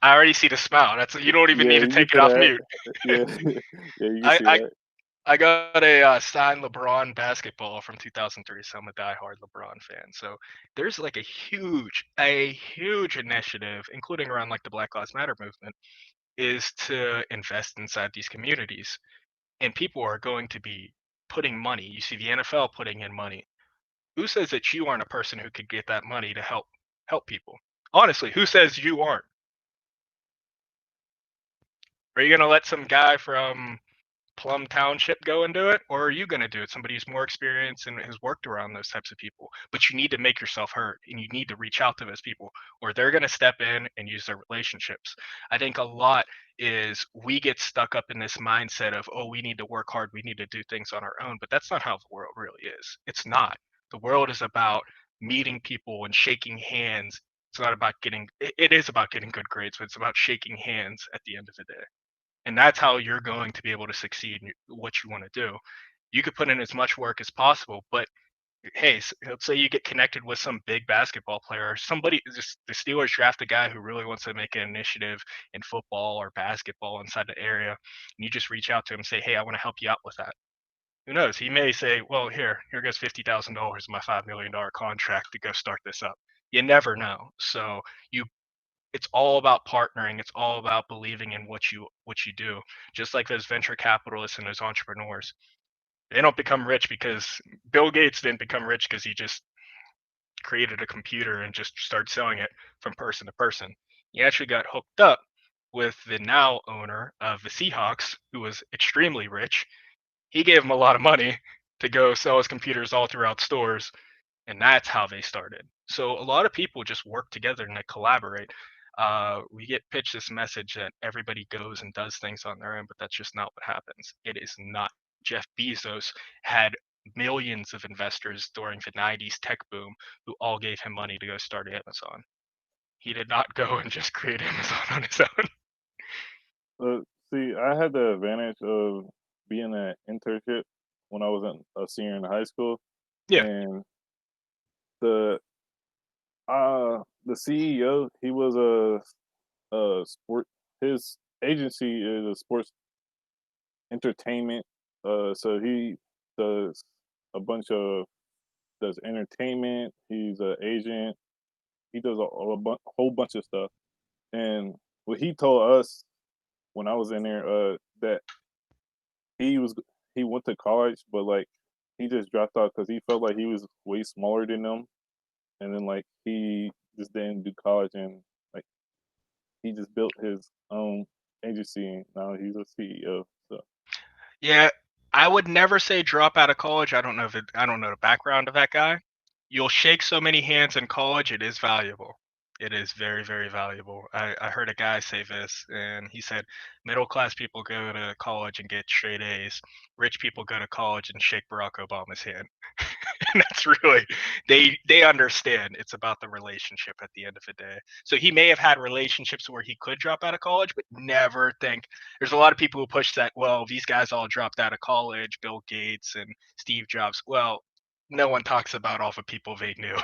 I already see the smile. That's you don't even need Yeah, to you take it could off have. mute. Yeah, yeah, you can I, see I that. I got a signed LeBron basketball from 2003, so I'm a diehard LeBron fan. So there's like a huge initiative, including around like the Black Lives Matter movement, is to invest inside these communities, and people are going to be putting money. You see the NFL putting in money. Who says that you aren't a person who could get that money to help people? Honestly, who says you aren't? Are you gonna let some guy from Plum Township go and do it, or are you going to do it? Somebody who's more experienced and has worked around those types of people. But you need to make yourself heard, and you need to reach out to those people, or they're going to step in and use their relationships. I think a lot is we get stuck up in this mindset of, oh, we need to work hard, we need to do things on our own. But that's not how the world really is. It's not. The world is about meeting people and shaking hands. It's not about it is about getting good grades, but it's about shaking hands at the end of the day. And that's how you're going to be able to succeed in what you want to do. You could put in as much work as possible, but hey, let's say you get connected with some big basketball player, or somebody, just the Steelers draft a guy who really wants to make an initiative in football or basketball inside the area, and you just reach out to him and say, hey, I want to help you out with that. Who knows? He may say, well, here goes $50,000 of my $5 million contract to go start this up. You never know. So you it's all about partnering. It's all about believing in what you do. Just like those venture capitalists and those entrepreneurs, they don't become rich because Bill Gates didn't become rich because he just created a computer and just started selling it from person to person. He actually got hooked up with the now owner of the Seahawks, who was extremely rich. He gave him a lot of money to go sell his computers all throughout stores, and that's how they started. So a lot of people just work together and they collaborate. We get pitched this message that everybody goes and does things on their own, but that's just not what happens. It is not. Jeff Bezos had millions of investors during the 90s tech boom who all gave him money to go start Amazon. He did not go and just create Amazon on his own. See, I had the advantage of being an internship when I was a senior in high school, Yeah. and the the CEO, he was a sport. His agency is a sports entertainment. So he does a bunch of does entertainment. He's an agent. He does whole bunch of stuff. And what he told us when I was in there, that he was he went to college, but like he just dropped out because he felt like he was way smaller than them, and then like he just didn't do college, and like he just built his own agency, and now he's a CEO. So Yeah, I would never say drop out of college. I don't know I don't know the background of that guy. You'll shake so many hands in college, it is valuable. It is very, very valuable. I heard a guy say this, and he said middle class people go to college and get straight A's. Rich people go to college and shake Barack Obama's hand. And that's really they understand it's about the relationship at the end of the day. So he may have had relationships where he could drop out of college, but never think there's a lot of people who push that, well, these guys all dropped out of college, Bill Gates and Steve Jobs. Well, no one talks about all the people they knew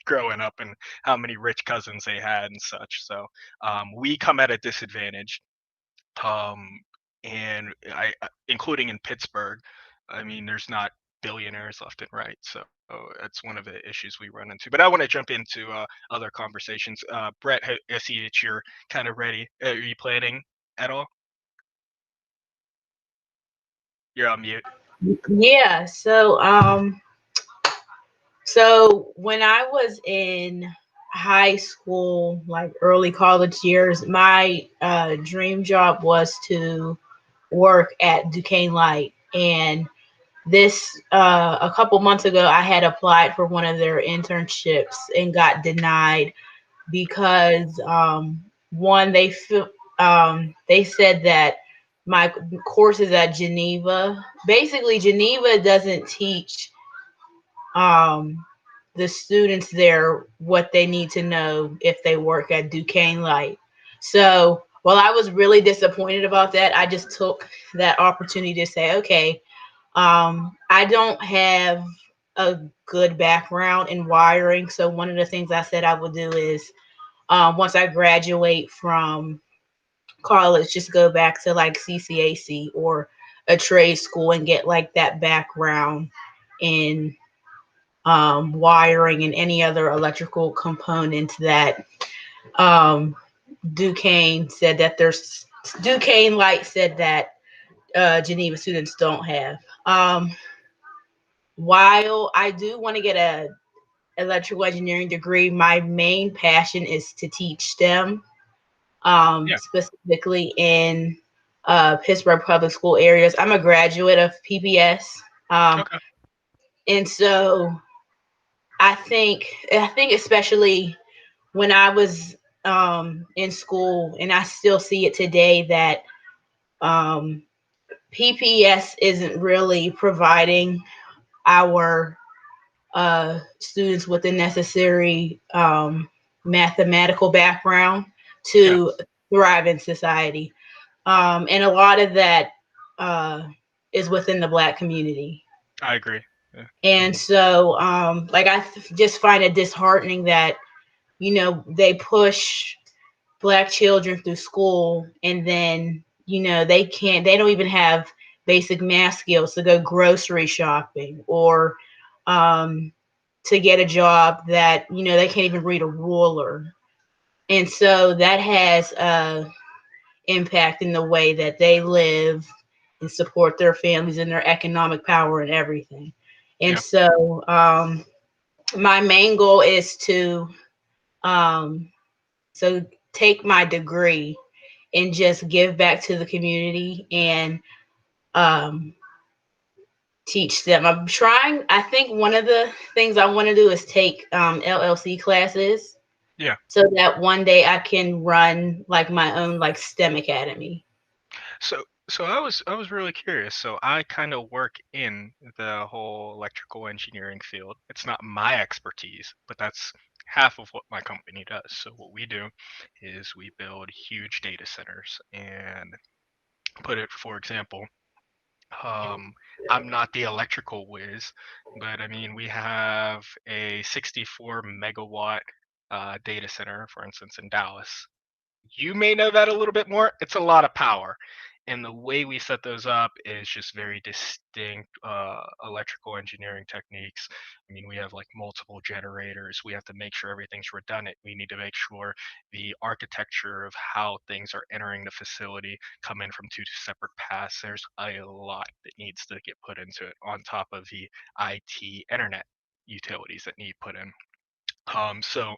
growing up and how many rich cousins they had and such. So we come at a disadvantage, um, and including in Pittsburgh. I mean, there's not billionaires left and right, so that's one of the issues we run into. But I want to jump into other conversations. Brett, I see that you're kind of ready. Are you planning at all? You're on mute. Yeah. So when I was in high school, like early college years, my dream job was to work at Duquesne Light. And this a couple months ago, I had applied for one of their internships and got denied because one, they said that my courses at Geneva, basically Geneva doesn't teach um, the students there what they need to know if they work at Duquesne Light. So while I was really disappointed about that, I just took that opportunity to say, okay, I don't have a good background in wiring. So one of the things I said I would do is once I graduate from college, just go back to like CCAC or a trade school and get like that background in wiring and any other electrical components that um, Duquesne Light said that Geneva students don't have. While I do want to get a electrical engineering degree, my main passion is to teach STEM, Yeah. specifically in Pittsburgh public school areas. I'm a graduate of PPS, Okay. and so I think especially when I was in school, and I still see it today, that um, PPS isn't really providing our students with the necessary mathematical background Yeah, to thrive in society. And a lot of that is within the Black community. I agree. Yeah. And so, just find it disheartening that, they push Black children through school, and then, they don't even have basic math skills to go grocery shopping or um, to get a job that, they can't even read a ruler. And so that has impact in the way that they live and support their families and their economic power and everything. And Yeah. so my main goal is to um, so take my degree and just give back to the community and um, teach them. I'm trying. I think one of the things I want to do is take LLC classes Yeah. so that one day I can run like my own like STEM academy. So I was really curious. So I kind of work in the whole electrical engineering field. It's not my expertise, but that's half of what my company does. So what we do is we build huge data centers, and put it, for example, I'm not the electrical whiz, but I mean, we have a 64 megawatt data center, for instance, in Dallas. You may know that a little bit more. It's a lot of power. And the way we set those up is just very distinct electrical engineering techniques. I mean, we have like multiple generators. We have to make sure everything's redundant. We need to make sure the architecture of how things are entering the facility come in from two separate paths. There's a lot that needs to get put into it on top of the IT internet utilities that need put in. So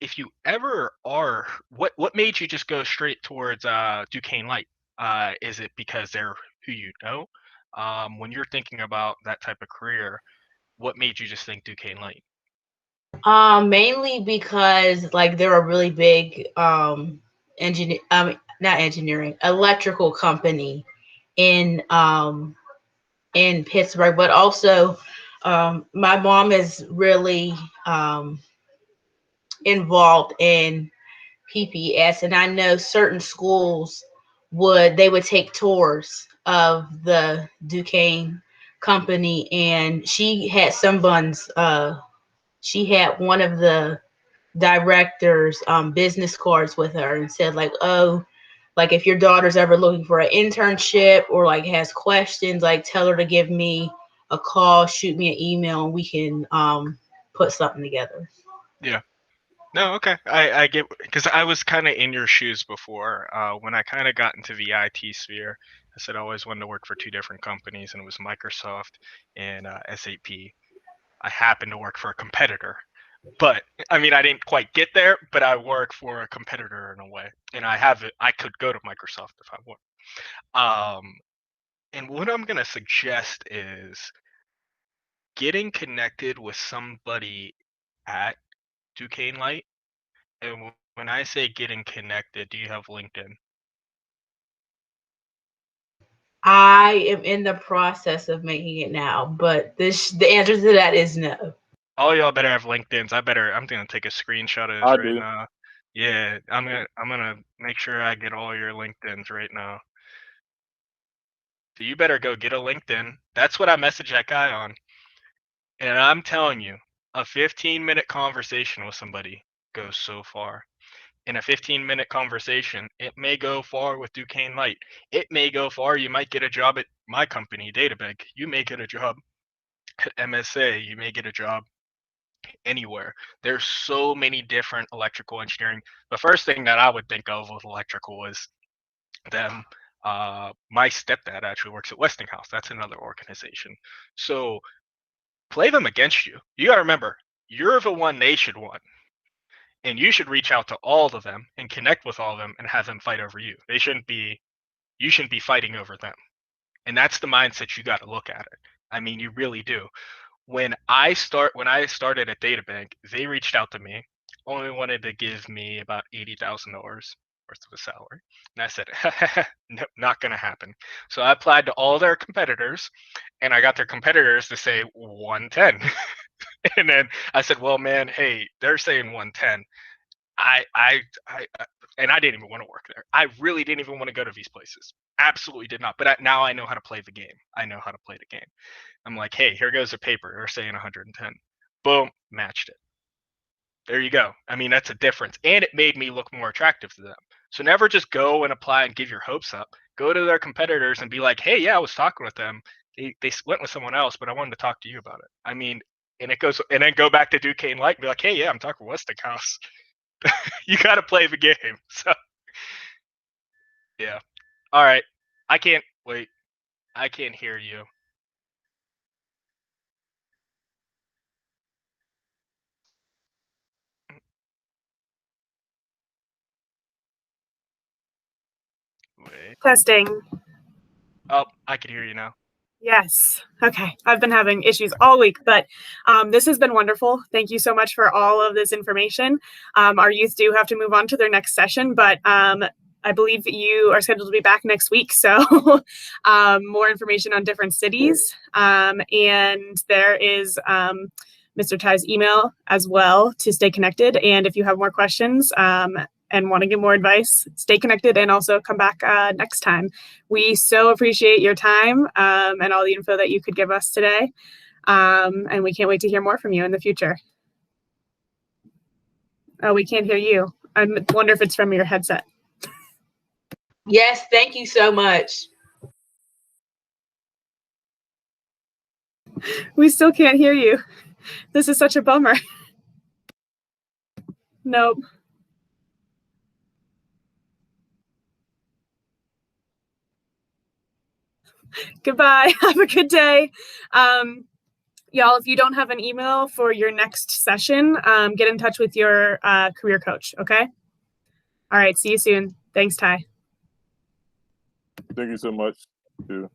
if you ever are, what made you just go straight towards Duquesne Light? Is it because they're who you know? When you're thinking about that type of career, what made you just think Duquesne Light? Mainly because like they're a really big electrical company in Pittsburgh, but also my mom is really involved in PPS, and I know certain schools would take tours of the Duquesne company, and she had someone's she had one of the director's business cards with her and said like, oh, like if your daughter's ever looking for an internship or like has questions, like tell her to give me a call, shoot me an email, and we can put something together. Yeah. No, okay. I get, because I was kind of in your shoes before. When I kind of got into the IT sphere, I said I always wanted to work for two different companies, and it was Microsoft and SAP. I happened to work for a competitor, but I mean, I didn't quite get there, but I work for a competitor in a way, and I could go to Microsoft if I want. And what I'm gonna suggest is getting connected with somebody at Duquesne Light. And when I say getting connected, do you have LinkedIn? I am in the process of making it now, but the answer to that is no. All y'all better have LinkedIn's. I'm gonna take a screenshot of this I right do. now. Yeah, I'm gonna make sure I get all your LinkedIn's right now. So you better go get a LinkedIn. That's what I message that guy on. And I'm telling you, a 15-minute conversation with somebody goes so far. In a 15-minute conversation, it may go far with Duquesne Light. It may go far. You might get a job at my company, Databag. You may get a job at MSA. You may get a job anywhere. There's so many different electrical engineering. The first thing that I would think of with electrical is them. My stepdad actually works at Westinghouse. That's another organization. So play them against you. You got to remember, you're the one they should want. And you should reach out to all of them and connect with all of them and have them fight over you. You shouldn't be fighting over them. And that's the mindset you got to look at it. I mean, you really do. When I started at DataBank, they reached out to me, only wanted to give me about $80,000 worth of a salary. And I said, no, not going to happen. So I applied to all their competitors, and I got their competitors to say 110. And then I said, well, man, hey, they're saying 110. And I didn't even want to work there. I really didn't even want to go to these places. Absolutely did not. But now I know how to play the game. I know how to play the game. I'm like, hey, here goes a paper. They're saying 110. Boom, matched it. There you go. I mean, that's a difference. And it made me look more attractive to them. So never just go and apply and give your hopes up. Go to their competitors and be like, hey, yeah, I was talking with them. They went with someone else, but I wanted to talk to you about it. I mean, and then go back to Duquesne Light and be like, hey, yeah, I'm talking with Westinghouse. You got to play the game. So, yeah. All right. I can't wait. I can't hear you. Wait. Testing. Oh, I can hear you now. Yes. Okay. I've been having issues all week, but this has been wonderful. Thank you so much for all of this information. Our youth do have to move on to their next session, but I believe that you are scheduled to be back next week. So more information on different cities. And there is Mr. Ty's email as well to stay connected. And if you have more questions and want to get more advice, stay connected and also come back next time. We so appreciate your time and all the info that you could give us today. And we can't wait to hear more from you in the future. Oh, we can't hear you. I wonder if it's from your headset. Yes, thank you so much. We still can't hear you. This is such a bummer. Nope. Goodbye. Have a good day. Y'all, if you don't have an email for your next session, get in touch with your career coach, okay? All right, see you soon. Thanks, Ty. Thank you so much, too.